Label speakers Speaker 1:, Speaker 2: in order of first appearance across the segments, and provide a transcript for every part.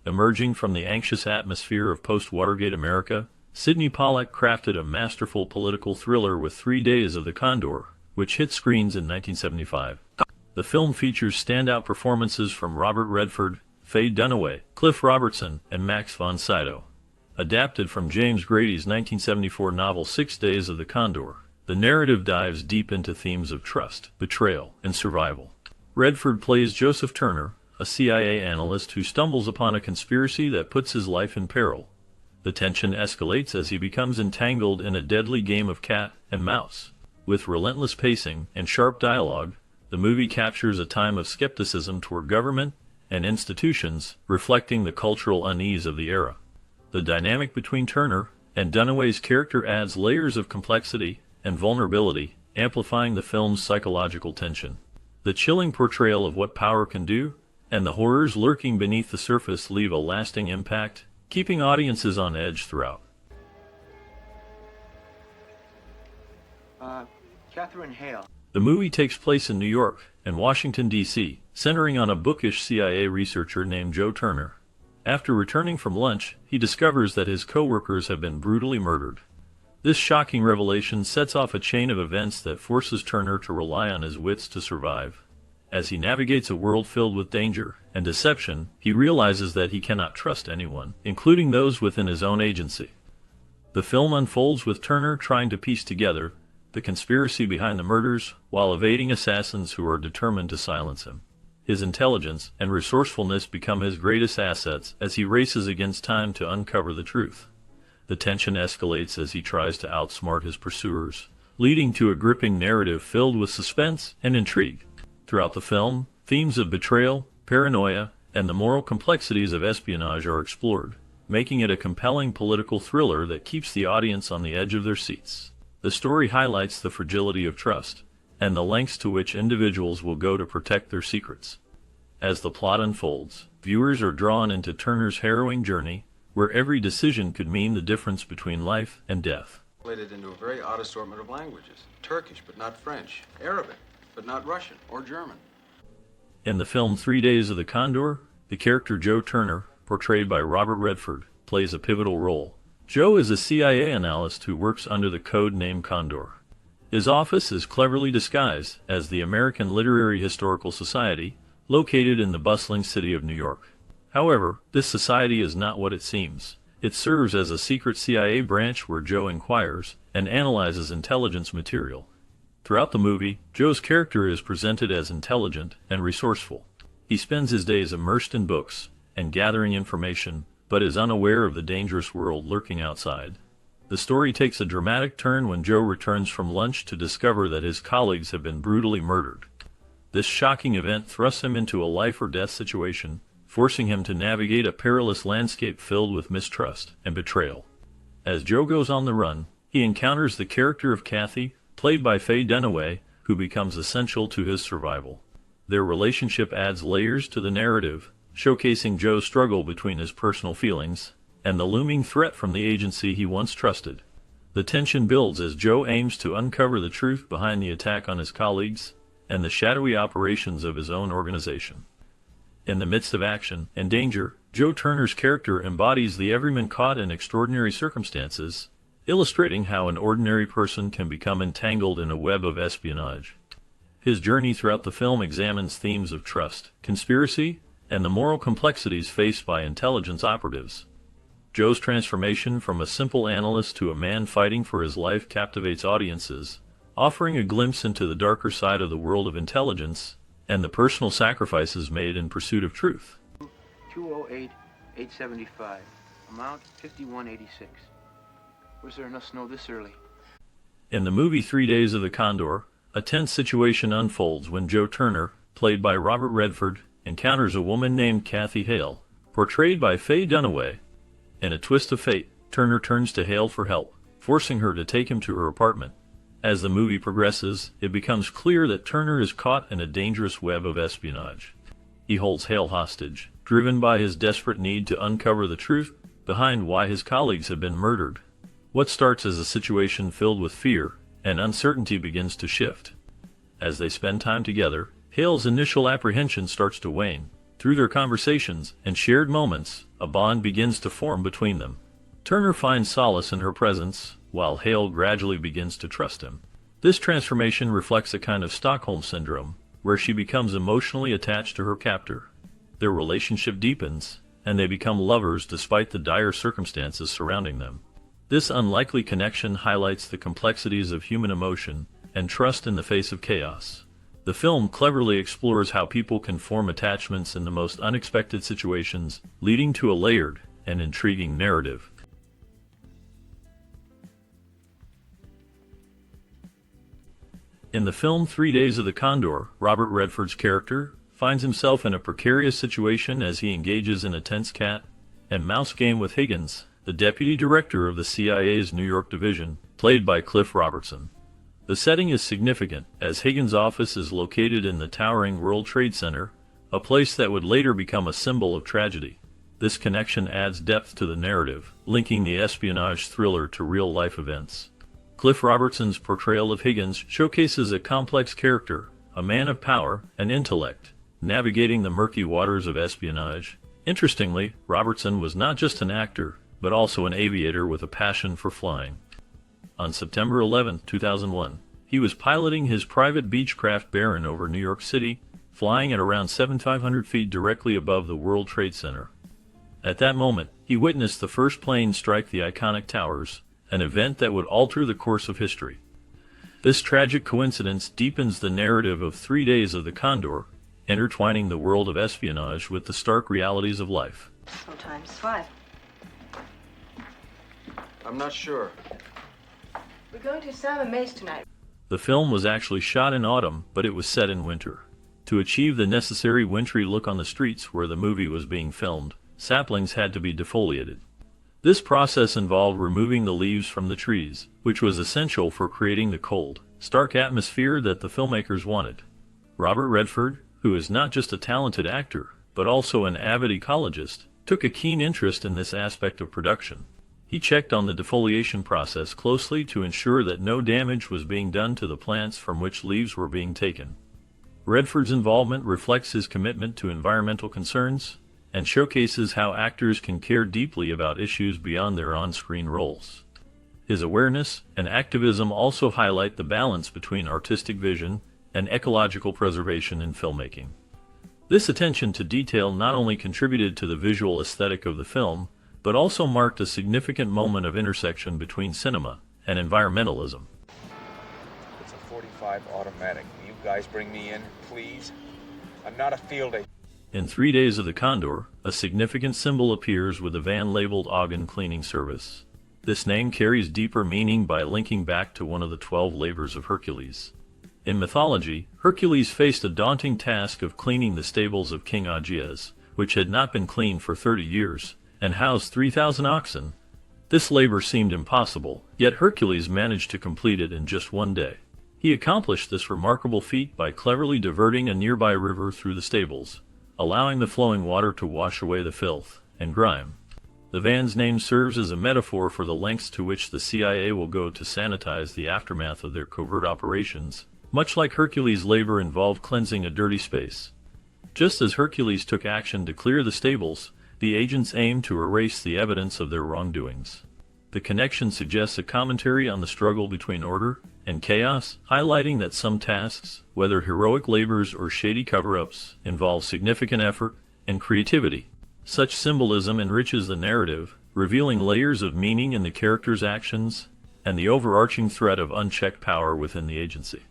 Speaker 1: Emerging from the anxious atmosphere of post-Watergate America, Sidney Pollack crafted a masterful political thriller with 3 Days of the Condor, which hit screens in 1975. The film features standout performances from Robert Redford, Faye Dunaway, Cliff Robertson, and Max von Sydow. Adapted from James Grady's 1974 novel 6 Days of the Condor, the narrative dives deep into themes of trust, betrayal, and survival. Redford plays Joseph Turner, a CIA analyst who stumbles upon a conspiracy that puts his life in peril. The tension escalates as he becomes entangled in a deadly game of cat and mouse. With relentless pacing and sharp dialogue, the movie captures a time of skepticism toward government and institutions, reflecting the cultural unease of the era. The dynamic between Turner and Dunaway's character adds layers of complexity and vulnerability, amplifying the film's psychological tension. The chilling portrayal of what power can do and the horrors lurking beneath the surface leave a lasting impact, keeping audiences on edge throughout.
Speaker 2: Catherine Hale.
Speaker 1: The movie takes place in New York and Washington, D.C., centering on a bookish CIA researcher named Joe Turner. After returning from lunch, he discovers that his co-workers have been brutally murdered. This shocking revelation sets off a chain of events that forces Turner to rely on his wits to survive. As he navigates a world filled with danger and deception, he realizes that he cannot trust anyone, including those within his own agency. The film unfolds with Turner trying to piece together the conspiracy behind the murders while evading assassins who are determined to silence him. His intelligence and resourcefulness become his greatest assets as he races against time to uncover the truth. The tension escalates as he tries to outsmart his pursuers, leading to a gripping narrative filled with suspense and intrigue. Throughout the film, themes of betrayal, paranoia, and the moral complexities of espionage are explored, making it a compelling political thriller that keeps the audience on the edge of their seats. The story highlights the fragility of trust and the lengths to which individuals will go to protect their secrets. As the plot unfolds, viewers are drawn into Turner's harrowing journey, where every decision could mean the difference between life and death.
Speaker 3: Translated into a very odd assortment of languages. Turkish, but not French. Arabic, but not Russian or German.
Speaker 1: In the film 3 Days of the Condor, the character Joe Turner, portrayed by Robert Redford, plays a pivotal role. Joe is a CIA analyst who works under the code name Condor. His office is cleverly disguised as the American Literary Historical Society, located in the bustling city of New York. However, this society is not what it seems. It serves as a secret CIA branch where Joe inquires and analyzes intelligence material. Throughout the movie, Joe's character is presented as intelligent and resourceful. He spends his days immersed in books and gathering information, but is unaware of the dangerous world lurking outside. The story takes a dramatic turn when Joe returns from lunch to discover that his colleagues have been brutally murdered. This shocking event thrusts him into a life-or-death situation, forcing him to navigate a perilous landscape filled with mistrust and betrayal. As Joe goes on the run, he encounters the character of Kathy, played by Faye Dunaway, who becomes essential to his survival. Their relationship adds layers to the narrative, showcasing Joe's struggle between his personal feelings and the looming threat from the agency he once trusted. The tension builds as Joe aims to uncover the truth behind the attack on his colleagues and the shadowy operations of his own organization. In the midst of action and danger, Joe Turner's character embodies the everyman caught in extraordinary circumstances, illustrating how an ordinary person can become entangled in a web of espionage. His journey throughout the film examines themes of trust, conspiracy, and the moral complexities faced by intelligence operatives. Joe's transformation from a simple analyst to a man fighting for his life captivates audiences, offering a glimpse into the darker side of the world of intelligence and the personal sacrifices made in pursuit of truth.
Speaker 2: 208,875. Amount 5186. Was there enough snow this early?
Speaker 1: In the movie 3 Days of the Condor, a tense situation unfolds when Joe Turner, played by Robert Redford, encounters a woman named Kathy Hale, portrayed by Faye Dunaway. In a twist of fate, Turner turns to Hale for help, forcing her to take him to her apartment. As the movie progresses, it becomes clear that Turner is caught in a dangerous web of espionage. He holds Hale hostage, driven by his desperate need to uncover the truth behind why his colleagues have been murdered. What starts as a situation filled with fear and uncertainty begins to shift. As they spend time together, Hale's initial apprehension starts to wane, Through their conversations and shared moments, a bond begins to form between them. Turner finds solace in her presence, while Hale gradually begins to trust him. This transformation reflects a kind of Stockholm syndrome, where she becomes emotionally attached to her captor. Their relationship deepens, and they become lovers despite the dire circumstances surrounding them. This unlikely connection highlights the complexities of human emotion and trust in the face of chaos. The film cleverly explores how people can form attachments in the most unexpected situations, leading to a layered and intriguing narrative. In the film 3 Days of the Condor, Robert Redford's character finds himself in a precarious situation as he engages in a tense cat and mouse game with Higgins, the deputy director of the CIA's New York division, played by Cliff Robertson. The setting is significant, as Higgins' office is located in the towering World Trade Center, a place that would later become a symbol of tragedy. This connection adds depth to the narrative, linking the espionage thriller to real-life events. Cliff Robertson's portrayal of Higgins showcases a complex character, a man of power and intellect, navigating the murky waters of espionage. Interestingly, Robertson was not just an actor, but also an aviator with a passion for flying. On September 11, 2001, he was piloting his private Beechcraft Baron over New York City, flying at around 7,500 feet directly above the World Trade Center. At that moment, he witnessed the first plane strike the iconic towers, an event that would alter the course of history. This tragic coincidence deepens the narrative of 3 Days of the Condor, intertwining the world of espionage with the stark realities of life.
Speaker 4: Sometimes 5.
Speaker 3: I'm not sure.
Speaker 4: We're going to Sam and May's tonight.
Speaker 1: The film was actually shot in autumn, but it was set in winter. To achieve the necessary wintry look on the streets where the movie was being filmed, saplings had to be defoliated. This process involved removing the leaves from the trees, which was essential for creating the cold, stark atmosphere that the filmmakers wanted. Robert Redford, who is not just a talented actor, but also an avid ecologist, took a keen interest in this aspect of production. He checked on the defoliation process closely to ensure that no damage was being done to the plants from which leaves were being taken. Redford's involvement reflects his commitment to environmental concerns and showcases how actors can care deeply about issues beyond their on-screen roles. His awareness and activism also highlight the balance between artistic vision and ecological preservation in filmmaking. This attention to detail not only contributed to the visual aesthetic of the film, but also marked a significant moment of intersection between cinema and environmentalism.
Speaker 5: It's a 45 automatic. Will you guys bring me in, please? I'm not a field agent.
Speaker 1: In 3 Days of the Condor, a significant symbol appears with a van labeled Ogden Cleaning Service. This name carries deeper meaning by linking back to one of the 12 labors of Hercules. In mythology, Hercules faced a daunting task of cleaning the stables of King Aegeus, which had not been cleaned for 30 years, and housed 3,000 oxen. This labor seemed impossible, yet Hercules managed to complete it in just one day. He accomplished this remarkable feat by cleverly diverting a nearby river through the stables, allowing the flowing water to wash away the filth and grime. The van's name serves as a metaphor for the lengths to which the CIA will go to sanitize the aftermath of their covert operations, much like Hercules' labor involved cleansing a dirty space. Just as Hercules took action to clear the stables, the agents aimed to erase the evidence of their wrongdoings. The connection suggests a commentary on the struggle between order and chaos, highlighting that some tasks, whether heroic labors or shady cover-ups, involve significant effort and creativity. Such symbolism enriches the narrative, revealing layers of meaning in the characters' actions and the overarching threat of unchecked power within the agency.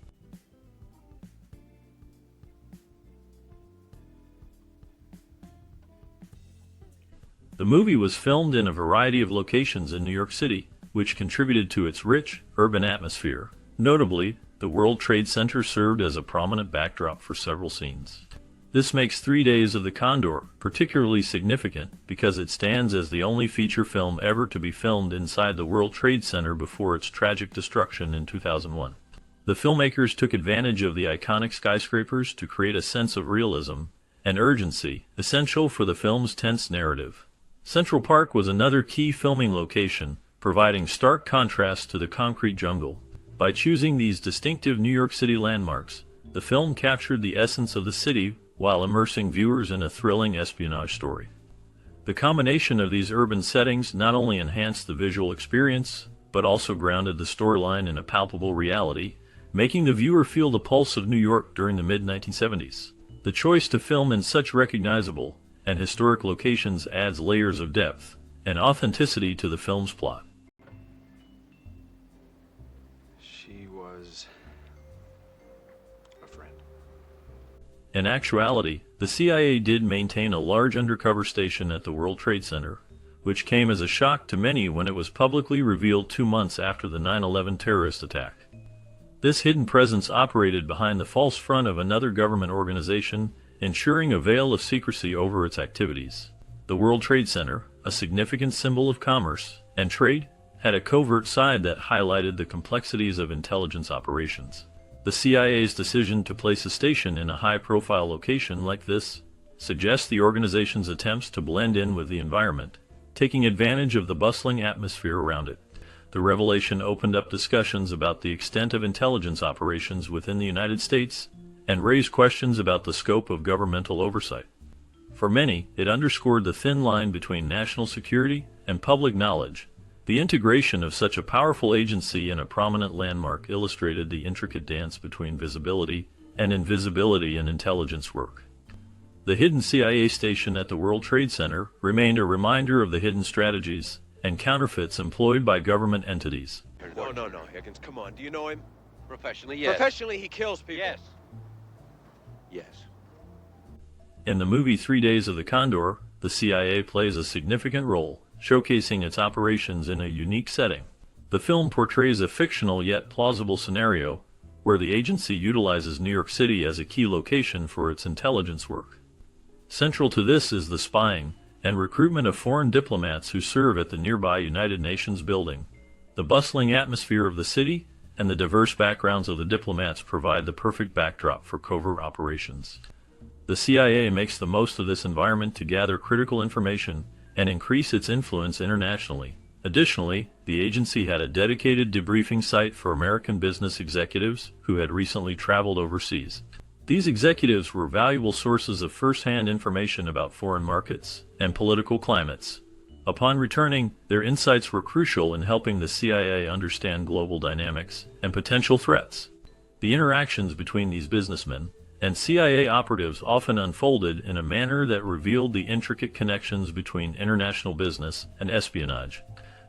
Speaker 1: The movie was filmed in a variety of locations in New York City, which contributed to its rich, urban atmosphere. Notably, the World Trade Center served as a prominent backdrop for several scenes. This makes 3 Days of the Condor particularly significant because it stands as the only feature film ever to be filmed inside the World Trade Center before its tragic destruction in 2001. The filmmakers took advantage of the iconic skyscrapers to create a sense of realism and urgency, essential for the film's tense narrative. Central Park was another key filming location, providing stark contrast to the concrete jungle. By choosing these distinctive New York City landmarks, the film captured the essence of the city while immersing viewers in a thrilling espionage story. The combination of these urban settings not only enhanced the visual experience, but also grounded the storyline in a palpable reality, making the viewer feel the pulse of New York during the mid-1970s. The choice to film in such recognizable and historic locations adds layers of depth and authenticity to the film's plot.
Speaker 3: She was a friend.
Speaker 1: In actuality, the CIA did maintain a large undercover station at the World Trade Center, which came as a shock to many when it was publicly revealed 2 months after the 9/11 terrorist attack. This hidden presence operated behind the false front of another government organization, ensuring a veil of secrecy over its activities. The World Trade Center, a significant symbol of commerce and trade, had a covert side that highlighted the complexities of intelligence operations. The CIA's decision to place a station in a high-profile location like this suggests the organization's attempts to blend in with the environment, taking advantage of the bustling atmosphere around it. The revelation opened up discussions about the extent of intelligence operations within the United States and raised questions about the scope of governmental oversight. For many, it underscored the thin line between national security and public knowledge. The integration of such a powerful agency in a prominent landmark illustrated the intricate dance between visibility and invisibility in intelligence work. The hidden CIA station at the World Trade Center remained a reminder of the hidden strategies and counterfeits employed by government entities.
Speaker 6: No, Higgins, come on. Do you know him?
Speaker 7: Professionally, yes.
Speaker 6: Professionally, he kills people.
Speaker 7: Yes.
Speaker 6: Yes.
Speaker 1: In the movie 3 Days of the Condor, the CIA plays a significant role, showcasing its operations in a unique setting. The film portrays a fictional yet plausible scenario where the agency utilizes New York City as a key location for its intelligence work. Central to this is the spying and recruitment of foreign diplomats who serve at the nearby United Nations building. The bustling atmosphere of the city and the diverse backgrounds of the diplomats provide the perfect backdrop for covert operations. The CIA makes the most of this environment to gather critical information and increase its influence internationally. Additionally, the agency had a dedicated debriefing site for American business executives who had recently traveled overseas. These executives were valuable sources of first-hand information about foreign markets and political climates. Upon returning, their insights were crucial in helping the CIA understand global dynamics and potential threats. The interactions between these businessmen and CIA operatives often unfolded in a manner that revealed the intricate connections between international business and espionage.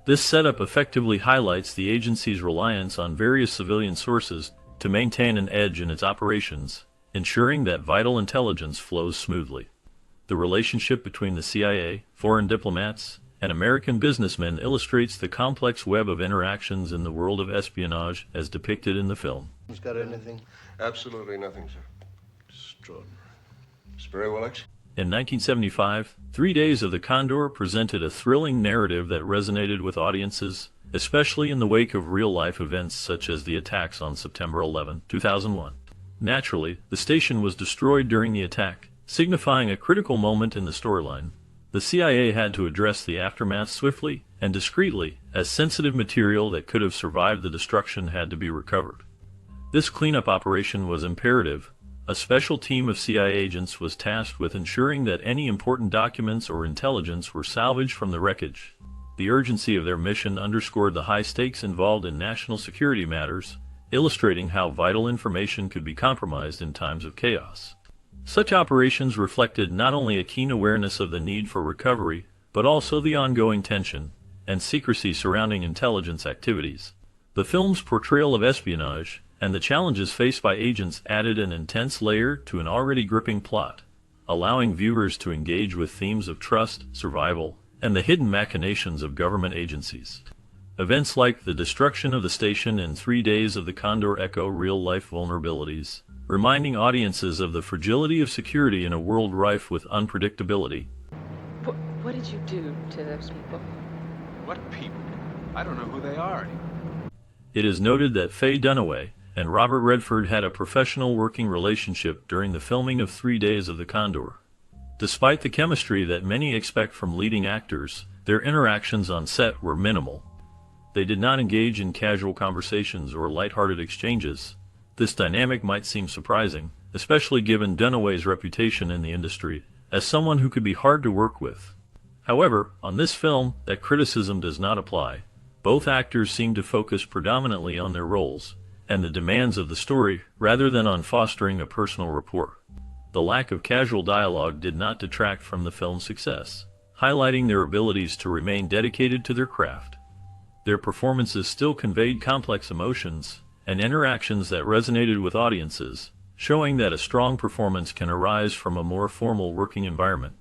Speaker 1: This setup effectively highlights the agency's reliance on various civilian sources to maintain an edge in its operations, ensuring that vital intelligence flows smoothly. The relationship between the CIA, foreign diplomats, and American businessmen illustrates the complex web of interactions in the world of espionage as depicted in the film.
Speaker 8: Who's got anything?
Speaker 9: Absolutely nothing, sir.
Speaker 8: Extraordinary.
Speaker 9: It's very well executed.
Speaker 1: In 1975, 3 Days of the Condor presented a thrilling narrative that resonated with audiences, especially in the wake of real-life events such as the attacks on September 11, 2001. Naturally, the station was destroyed during the attack, signifying a critical moment in the storyline. The CIA had to address the aftermath swiftly and discreetly, as sensitive material that could have survived the destruction had to be recovered. This cleanup operation was imperative. A special team of CIA agents was tasked with ensuring that any important documents or intelligence were salvaged from the wreckage. The urgency of their mission underscored the high stakes involved in national security matters, illustrating how vital information could be compromised in times of chaos. Such operations reflected not only a keen awareness of the need for recovery, but also the ongoing tension and secrecy surrounding intelligence activities. The film's portrayal of espionage and the challenges faced by agents added an intense layer to an already gripping plot, allowing viewers to engage with themes of trust, survival, and the hidden machinations of government agencies. Events like the destruction of the station in 3 Days of the Condor echo real-life vulnerabilities, reminding audiences of the fragility of security in a world rife with unpredictability.
Speaker 10: What did you do to those people?
Speaker 3: What people? I don't know who they are anymore.
Speaker 1: It is noted that Faye Dunaway and Robert Redford had a professional working relationship during the filming of 3 Days of the Condor. Despite the chemistry that many expect from leading actors, their interactions on set were minimal. They did not engage in casual conversations or lighthearted exchanges. This dynamic might seem surprising, especially given Dunaway's reputation in the industry as someone who could be hard to work with. However, on this film, that criticism does not apply. Both actors seem to focus predominantly on their roles and the demands of the story rather than on fostering a personal rapport. The lack of casual dialogue did not detract from the film's success, highlighting their abilities to remain dedicated to their craft. Their performances still conveyed complex emotions and interactions that resonated with audiences, showing that a strong performance can arise from a more formal working environment.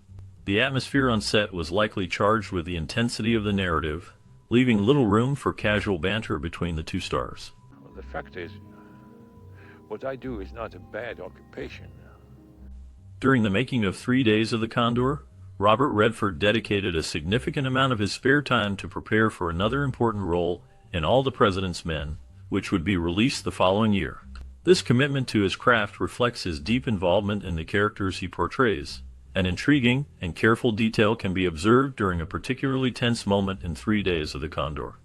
Speaker 1: The atmosphere on set was likely charged with the intensity of the narrative, leaving little room for casual banter between the two stars.
Speaker 5: Well, the fact is, what I do is not a bad occupation.
Speaker 1: During the making of 3 Days of the Condor, Robert Redford dedicated a significant amount of his spare time to prepare for another important role in All the President's Men, which would be released the following year. This commitment to his craft reflects his deep involvement in the characters he portrays. An intriguing and careful detail can be observed during a particularly tense moment in 3 Days of the Condor.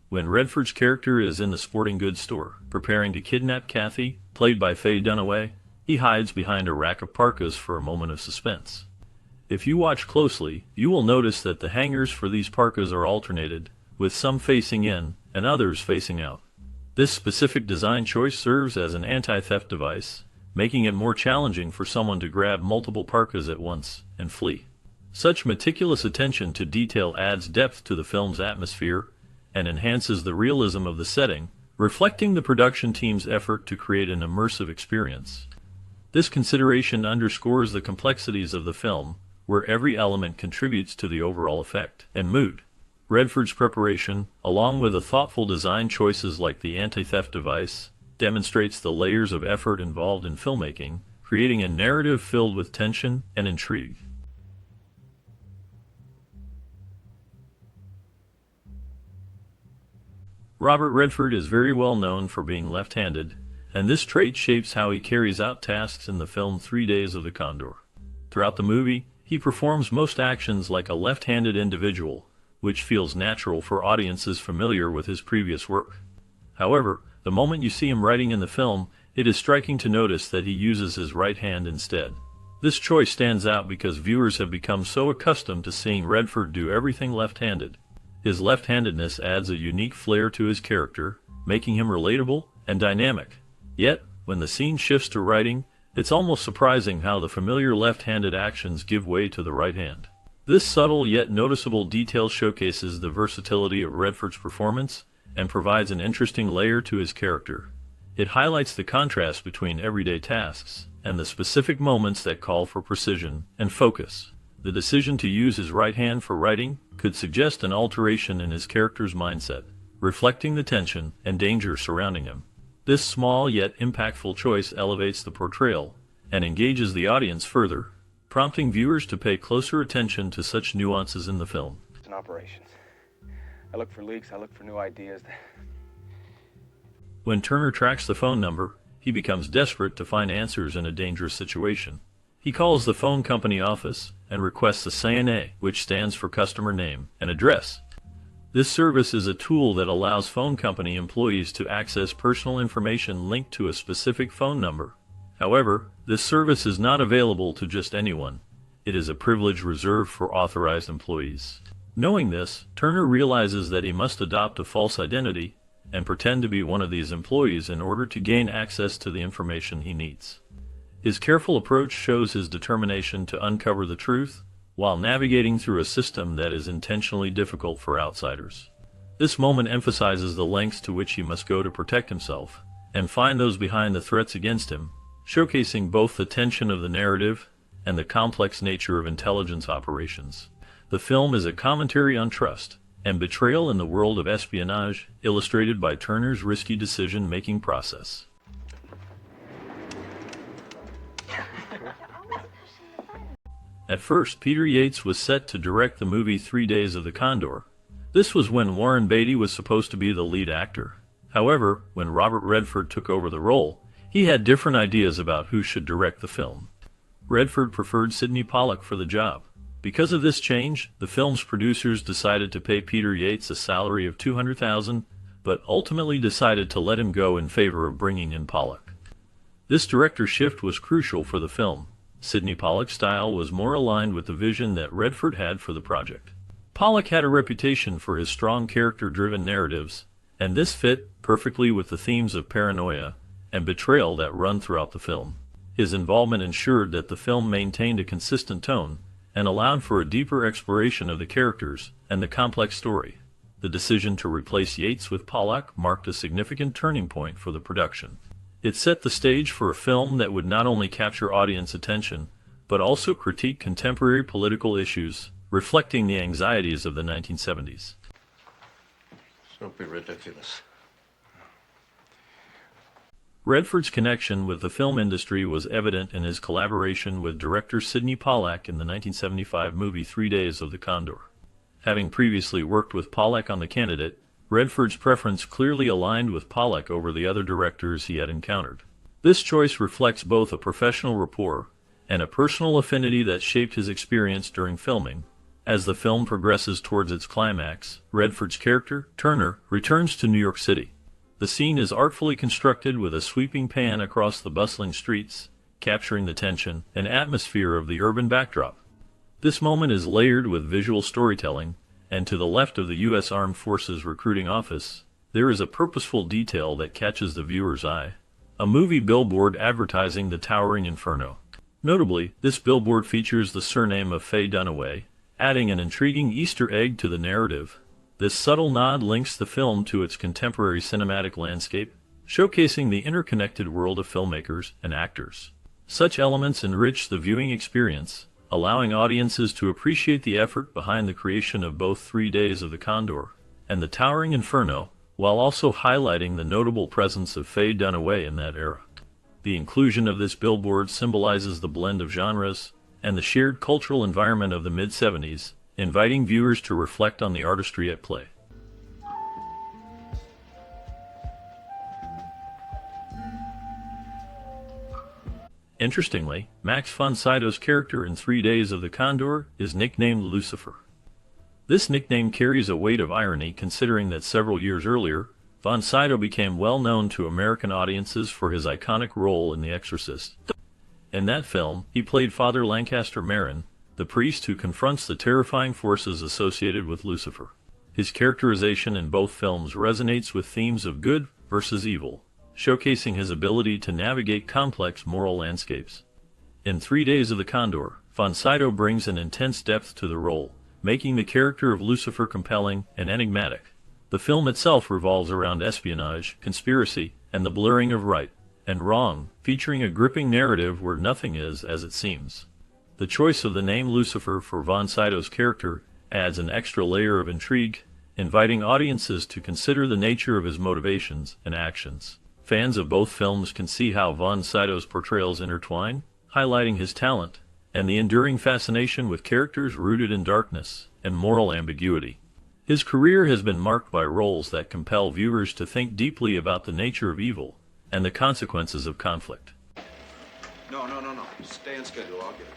Speaker 1: When Redford's character is in the sporting goods store, preparing to kidnap Kathy, played by Faye Dunaway, he hides behind a rack of parkas for a moment of suspense. If you watch closely, you will notice that the hangers for these parkas are alternated, with some facing in and others facing out. This specific design choice serves as an anti-theft device, making it more challenging for someone to grab multiple parkas at once and flee. Such meticulous attention to detail adds depth to the film's atmosphere and enhances the realism of the setting, reflecting the production team's effort to create an immersive experience. This consideration underscores the complexities of the film, where every element contributes to the overall effect and mood. Redford's preparation, along with the thoughtful design choices like the anti-theft device, demonstrates the layers of effort involved in filmmaking, creating a narrative filled with tension and intrigue. Robert Redford is very well known for being left-handed, and this trait shapes how he carries out tasks in the film 3 Days of the Condor. Throughout the movie, he performs most actions like a left-handed individual, which feels natural for audiences familiar with his previous work. However, the moment you see him writing in the film, it is striking to notice that he uses his right hand instead. This choice stands out because viewers have become so accustomed to seeing Redford do everything left-handed. His left-handedness adds a unique flair to his character, making him relatable and dynamic. Yet, when the scene shifts to writing, it's almost surprising how the familiar left-handed actions give way to the right hand. This subtle yet noticeable detail showcases the versatility of Redford's performance and provides an interesting layer to his character. It highlights the contrast between everyday tasks and the specific moments that call for precision and focus. The decision to use his right hand for writing could suggest an alteration in his character's mindset, reflecting the tension and danger surrounding him. This small yet impactful choice elevates the portrayal and engages the audience further, prompting viewers to pay closer attention to such nuances in the film.
Speaker 5: It's an operation. I look for leaks, I look for new ideas.
Speaker 1: When Turner tracks the phone number, he becomes desperate to find answers in a dangerous situation. He calls the phone company office and requests a CNA, which stands for customer name and address. This service is a tool that allows phone company employees to access personal information linked to a specific phone number. However, this service is not available to just anyone. It is a privilege reserved for authorized employees. Knowing this, Turner realizes that he must adopt a false identity and pretend to be one of these employees in order to gain access to the information he needs. His careful approach shows his determination to uncover the truth, while navigating through a system that is intentionally difficult for outsiders. This moment emphasizes the lengths to which he must go to protect himself and find those behind the threats against him, showcasing both the tension of the narrative and the complex nature of intelligence operations. The film is a commentary on trust and betrayal in the world of espionage, illustrated by Turner's risky decision-making process. At first, Peter Yates was set to direct the movie 3 Days of the Condor. This was when Warren Beatty was supposed to be the lead actor. However, when Robert Redford took over the role, he had different ideas about who should direct the film. Redford preferred Sidney Pollack for the job. Because of this change, the film's producers decided to pay Peter Yates a salary of $200,000, but ultimately decided to let him go in favor of bringing in Pollack. This director shift was crucial for the film. Sidney Pollack's style was more aligned with the vision that Redford had for the project. Pollack had a reputation for his strong character-driven narratives, and this fit perfectly with the themes of paranoia and betrayal that run throughout the film. His involvement ensured that the film maintained a consistent tone and allowed for a deeper exploration of the characters and the complex story. The decision to replace Yates with Pollack marked a significant turning point for the production. It set the stage for a film that would not only capture audience attention, but also critique contemporary political issues, reflecting the anxieties of the 1970s.
Speaker 9: Don't be ridiculous.
Speaker 1: Redford's connection with the film industry was evident in his collaboration with director Sidney Pollack in the 1975 movie 3 Days of the Condor. Having previously worked with Pollack on The Candidate, Redford's preference clearly aligned with Pollack over the other directors he had encountered. This choice reflects both a professional rapport and a personal affinity that shaped his experience during filming. As the film progresses towards its climax, Redford's character, Turner, returns to New York City. The scene is artfully constructed with a sweeping pan across the bustling streets, capturing the tension and atmosphere of the urban backdrop. This moment is layered with visual storytelling, and to the left of the U.S. Armed Forces Recruiting Office, there is a purposeful detail that catches the viewer's eye: a movie billboard advertising the towering inferno. Notably, this billboard features the surname of Faye Dunaway, adding an intriguing Easter egg to the narrative. This subtle nod links the film to its contemporary cinematic landscape, showcasing the interconnected world of filmmakers and actors. Such elements enrich the viewing experience, allowing audiences to appreciate the effort behind the creation of both 3 Days of the Condor and the Towering Inferno, while also highlighting the notable presence of Faye Dunaway in that era. The inclusion of this billboard symbolizes the blend of genres and the shared cultural environment of the mid-70s, inviting viewers to reflect on the artistry at play. Interestingly, Max von Sydow's character in 3 Days of the Condor is nicknamed Lucifer. This nickname carries a weight of irony considering that several years earlier, von Sydow became well known to American audiences for his iconic role in The Exorcist. In that film, he played Father Lancaster Marin, the priest who confronts the terrifying forces associated with Lucifer. His characterization in both films resonates with themes of good versus evil, showcasing his ability to navigate complex moral landscapes. In 3 Days of the Condor, von Sydow brings an intense depth to the role, making the character of Lucifer compelling and enigmatic. The film itself revolves around espionage, conspiracy, and the blurring of right and wrong, featuring a gripping narrative where nothing is as it seems. The choice of the name Lucifer for von Sydow's character adds an extra layer of intrigue, inviting audiences to consider the nature of his motivations and actions. Fans of both films can see how von Sydow's portrayals intertwine, highlighting his talent and the enduring fascination with characters rooted in darkness and moral ambiguity. His career has been marked by roles that compel viewers to think deeply about the nature of evil and the consequences of conflict.
Speaker 3: No. Stay on schedule. I'll get it.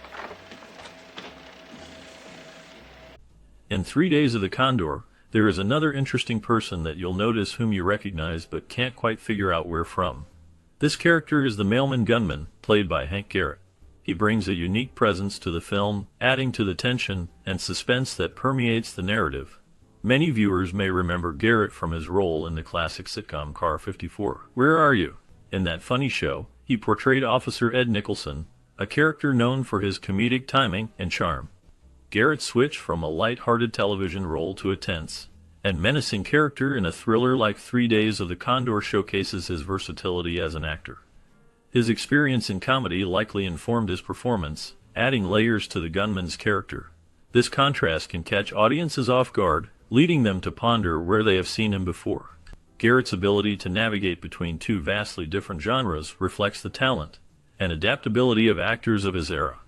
Speaker 1: In 3 Days of the Condor, there is another interesting person that you'll notice whom you recognize but can't quite figure out where from. This character is the mailman gunman, played by Hank Garrett. He brings a unique presence to the film, adding to the tension and suspense that permeates the narrative. Many viewers may remember Garrett from his role in the classic sitcom Car 54. Where Are You? In that funny show, he portrayed Officer Ed Nicholson, a character known for his comedic timing and charm. Garrett's switch from a light-hearted television role to a tense and menacing character in a thriller like 3 Days of the Condor showcases his versatility as an actor. His experience in comedy likely informed his performance, adding layers to the gunman's character. This contrast can catch audiences off guard, leading them to ponder where they have seen him before. Garrett's ability to navigate between two vastly different genres reflects the talent and adaptability of actors of his era.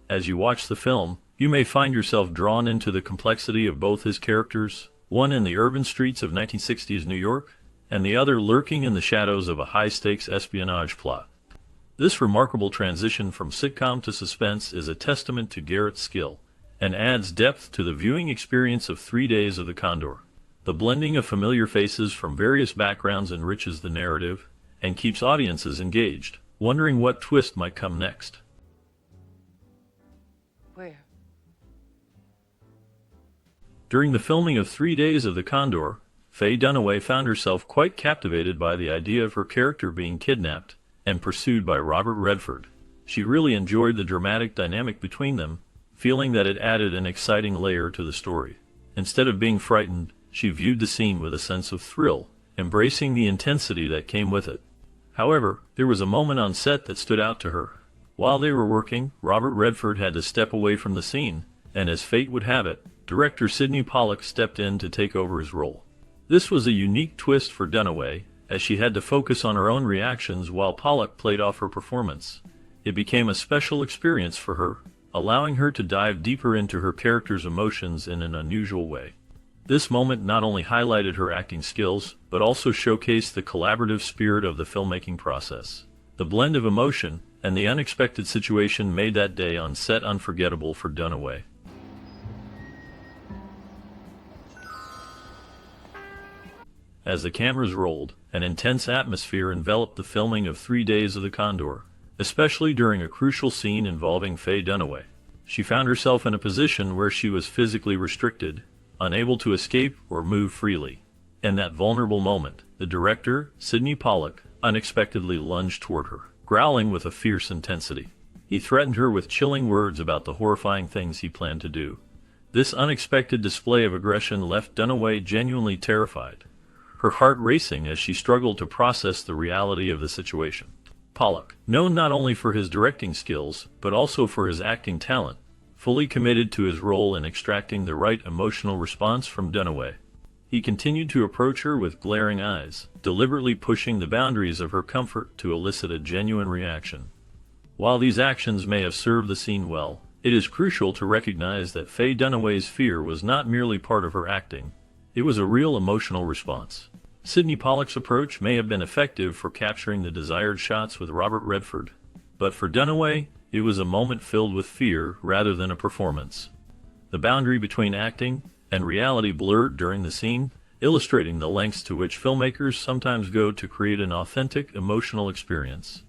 Speaker 1: As you watch the film, you may find yourself drawn into the complexity of both his characters, one in the urban streets of 1960s New York, and the other lurking in the shadows of a high-stakes espionage plot. This remarkable transition from sitcom to suspense is a testament to Garrett's skill, and adds depth to the viewing experience of 3 Days of the Condor. The blending of familiar faces from various backgrounds enriches the narrative, and keeps audiences engaged, wondering what twist might come next.
Speaker 10: Where?
Speaker 1: During the filming of 3 Days of the Condor, Faye Dunaway found herself quite captivated by the idea of her character being kidnapped and pursued by Robert Redford. She really enjoyed the dramatic dynamic between them, feeling that it added an exciting layer to the story. Instead of being frightened, she viewed the scene with a sense of thrill, embracing the intensity that came with it. However, there was a moment on set that stood out to her. While they were working, Robert Redford had to step away from the scene, and as fate would have it, director Sydney Pollack stepped in to take over his role. This was a unique twist for Dunaway, as she had to focus on her own reactions while Pollack played off her performance. It became a special experience for her, allowing her to dive deeper into her character's emotions in an unusual way. This moment not only highlighted her acting skills, but also showcased the collaborative spirit of the filmmaking process. The blend of emotion and the unexpected situation made that day on set unforgettable for Dunaway. As the cameras rolled, an intense atmosphere enveloped the filming of 3 Days of the Condor, especially during a crucial scene involving Faye Dunaway. She found herself in a position where she was physically restricted, unable to escape or move freely. In that vulnerable moment, the director, Sydney Pollack, unexpectedly lunged toward her, growling with a fierce intensity. He threatened her with chilling words about the horrifying things he planned to do. This unexpected display of aggression left Dunaway genuinely terrified, her heart racing as she struggled to process the reality of the situation. Pollack, known not only for his directing skills, but also for his acting talent, fully committed to his role in extracting the right emotional response from Dunaway. He continued to approach her with glaring eyes, deliberately pushing the boundaries of her comfort to elicit a genuine reaction. While these actions may have served the scene well, it is crucial to recognize that Faye Dunaway's fear was not merely part of her acting. It was a real emotional response. Sydney Pollack's approach may have been effective for capturing the desired shots with Robert Redford, but for Dunaway, it was a moment filled with fear rather than a performance. The boundary between acting and reality blurred during the scene, illustrating the lengths to which filmmakers sometimes go to create an authentic, emotional experience.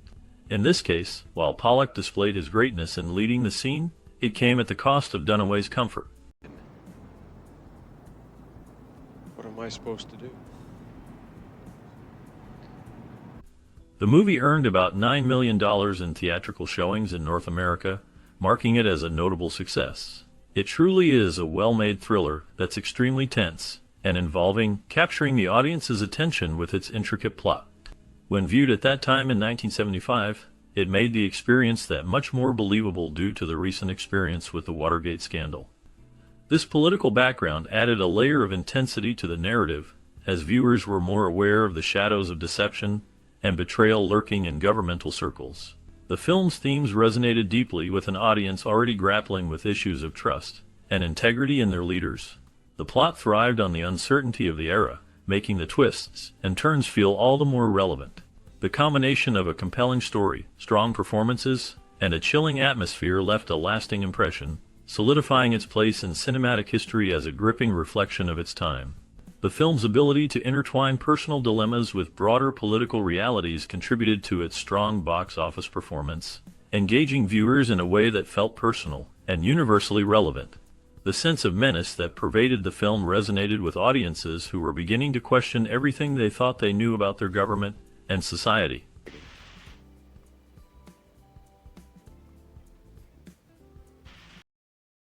Speaker 1: In this case, while Pollack displayed his greatness in leading the scene, it came at the cost of Dunaway's comfort.
Speaker 6: What am I supposed to do?
Speaker 1: The movie earned about $9 million in theatrical showings in North America, marking it as a notable success. It truly is a well-made thriller that's extremely tense and involving, capturing the audience's attention with its intricate plot. When viewed at that time in 1975, it made the experience that much more believable due to the recent experience with the Watergate scandal. This political background added a layer of intensity to the narrative, as viewers were more aware of the shadows of deception and betrayal lurking in governmental circles. The film's themes resonated deeply with an audience already grappling with issues of trust and integrity in their leaders. The plot thrived on the uncertainty of the era, making the twists and turns feel all the more relevant. The combination of a compelling story, strong performances, and a chilling atmosphere left a lasting impression, solidifying its place in cinematic history as a gripping reflection of its time. The film's ability to intertwine personal dilemmas with broader political realities contributed to its strong box office performance, engaging viewers in a way that felt personal and universally relevant. The sense of menace that pervaded the film resonated with audiences who were beginning to question everything they thought they knew about their government and society.